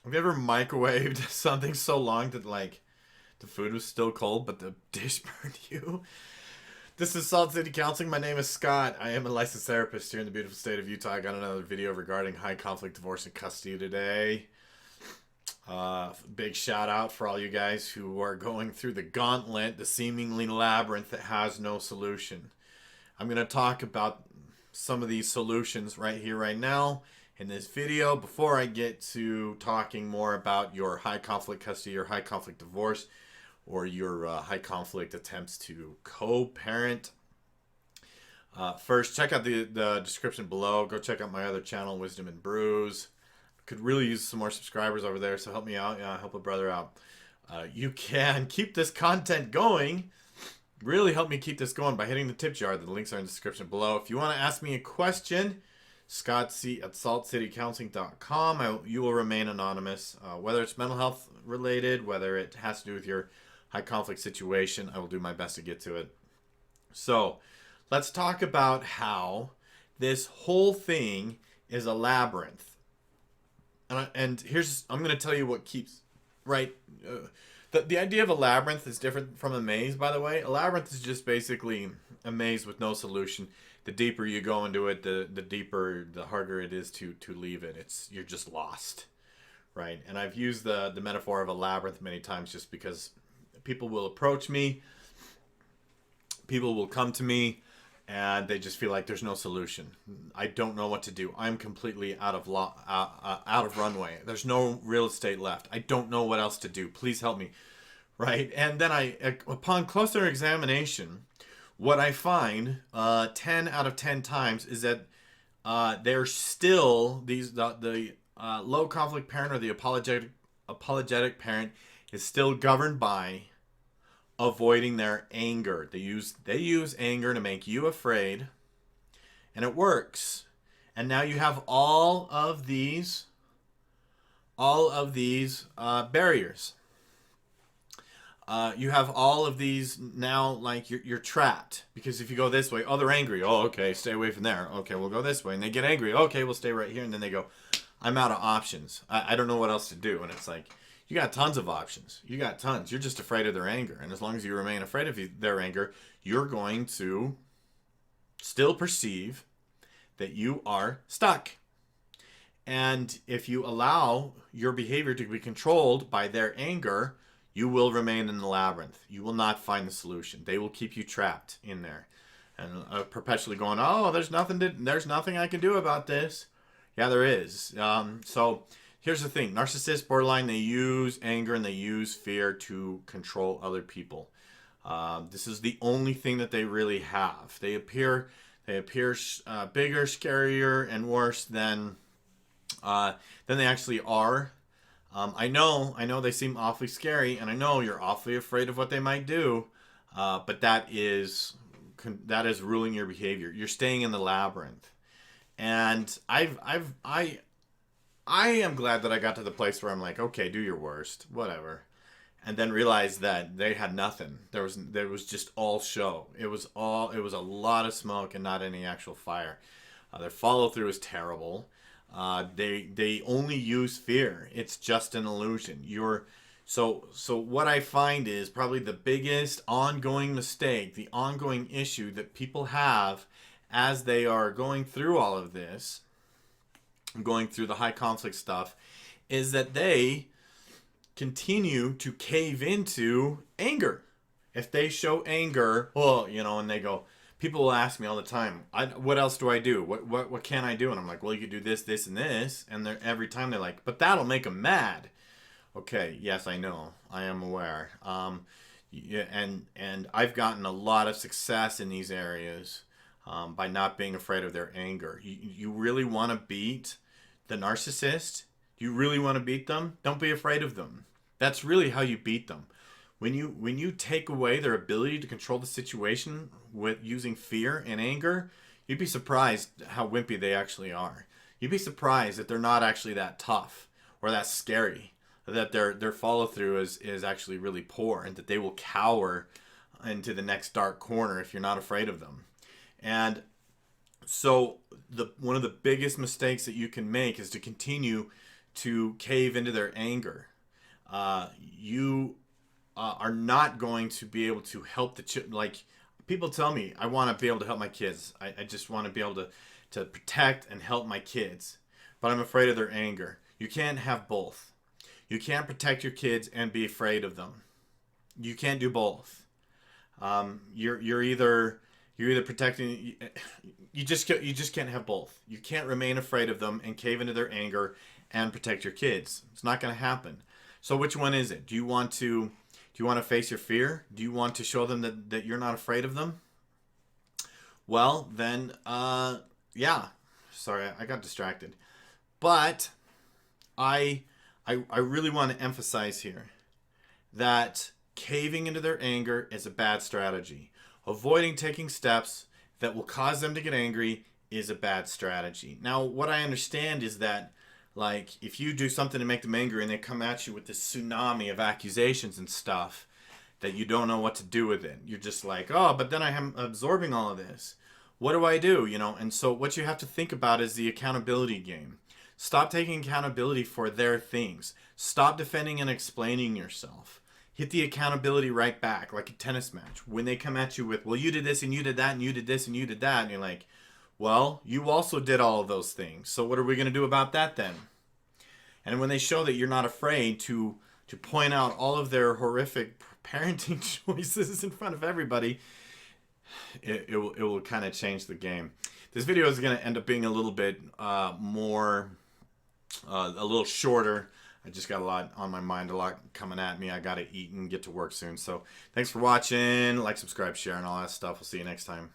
Have you ever microwaved something so long that like the food was still cold but the dish burned you? This is Salt City Counseling. My name is Scott. I am a licensed therapist here in the beautiful state of Utah. I got another video regarding high conflict divorce and custody today. Big shout out for all you guys who are going through the gauntlet, the seemingly labyrinth that has no solution. I'm going to talk about some of these solutions right here, right now in this video before I get to talking more about your high conflict custody, your high conflict divorce, or your high conflict attempts to co-parent. First, check out the description below. Go check out my other channel, Wisdom and Brews. Could really use some more subscribers over there, so help me out. Yeah, help a brother out. You can keep this content going. Really help me keep this going by hitting the tip jar. The links are in the description below. If you want to ask me a question, scottc at saltcitycounseling.com. You will remain anonymous. Whether it's mental health related, whether it has to do with your high conflict situation, I will do my best to get to it. So let's talk about how this whole thing is a labyrinth. And here's, I'm going to tell you what keeps, right? The idea of a labyrinth is different from a maze, by the way. A labyrinth is just basically a maze with no solution. The deeper you go into it, the harder it is to leave it. You're just lost, right? And I've used the metaphor of a labyrinth many times just because people will approach me, people will come to me, and they just feel like there's no solution. I don't know what to do. I'm completely out of runway. There's no real estate left. I don't know what else to do. Please help me, right? And then upon closer examination, what I find 10 out of 10 times is that they're still the low conflict parent or the apologetic parent is still governed by avoiding their anger. They use anger to make you afraid, and it works. And now you have all of these barriers. You have all of these now, like you're trapped, because if you go this way, oh, they're angry. Oh, okay, stay away from there. Okay, we'll go this way, and they get angry. Okay, we'll stay right here, and then they go, I'm out of options. I don't know what else to do, and it's like, you got tons of options. You got tons. You're just afraid of their anger. And as long as you remain afraid of their anger, you're going to still perceive that you are stuck. And if you allow your behavior to be controlled by their anger, you will remain in the labyrinth. You will not find the solution. They will keep you trapped in there. And perpetually going, oh, there's nothing I can do about this. Yeah, there is. So here's the thing. Narcissist, borderline, they use anger and they use fear to control other people. This is the only thing that they really have. They appear bigger, scarier, and worse than they actually are. I know they seem awfully scary, and I know you're awfully afraid of what they might do, but that is ruling your behavior. You're staying in the labyrinth. And I am glad that I got to the place where I'm like, okay, do your worst, whatever, and then realized that they had nothing. There was just all show. It was a lot of smoke and not any actual fire. Their follow through is terrible. They only use fear. It's just an illusion. So what I find is probably the biggest ongoing mistake, the ongoing issue that people have as they are going through all of this, going through the high conflict stuff, is that they continue to cave into anger. If they show anger, well, and they go, people will ask me all the time, what else do I do? What can I do? And I'm like, well, you could do this, this, and this. And every time they're like, but that'll make them mad. Okay, yes, I know. I am aware. Yeah, and I've gotten a lot of success in these areas by not being afraid of their anger. You really want to beat the narcissist? Do you really want to beat them? Don't be afraid of them. That's really how you beat them. When you take away their ability to control the situation with using fear and anger, you'd be surprised how wimpy they actually are. You'd be surprised that they're not actually that tough or that scary, that their follow through is actually really poor, and that they will cower into the next dark corner if you're not afraid of them. And so one of the biggest mistakes that you can make is to continue to cave into their anger. You are not going to be able to help like people tell me I want to be able to help my kids. I just want to be able to protect and help my kids, but I'm afraid of their anger. You can't have both. You can't protect your kids and be afraid of them. You can't do both. You're either protecting. You just can't have both. You can't remain afraid of them and cave into their anger and protect your kids. It's not going to happen. So which one is it? Do you want to face your fear? Do you want to show them that you're not afraid of them? Well, then, yeah. Sorry, I got distracted. But I really want to emphasize here that caving into their anger is a bad strategy. Avoiding taking steps that will cause them to get angry is a bad strategy. Now, what I understand is that, like, if you do something to make them angry and they come at you with this tsunami of accusations and stuff that you don't know what to do with it, you're just like, oh, but then I am absorbing all of this. What do I do? You know, and so what you have to think about is the accountability game. Stop taking accountability for their things. Stop defending and explaining yourself. Hit the accountability right back, like a tennis match. When they come at you with, well, you did this and you did that and you did this and you did that, and you're like, well, you also did all of those things. So what are we going to do about that then? And when they show that you're not afraid to point out all of their horrific parenting choices in front of everybody, it will kind of change the game. This video is going to end up being a little bit more, a little shorter. I just got a lot on my mind, a lot coming at me. I got to eat and get to work soon. So thanks for watching. Like, subscribe, share, and all that stuff. We'll see you next time.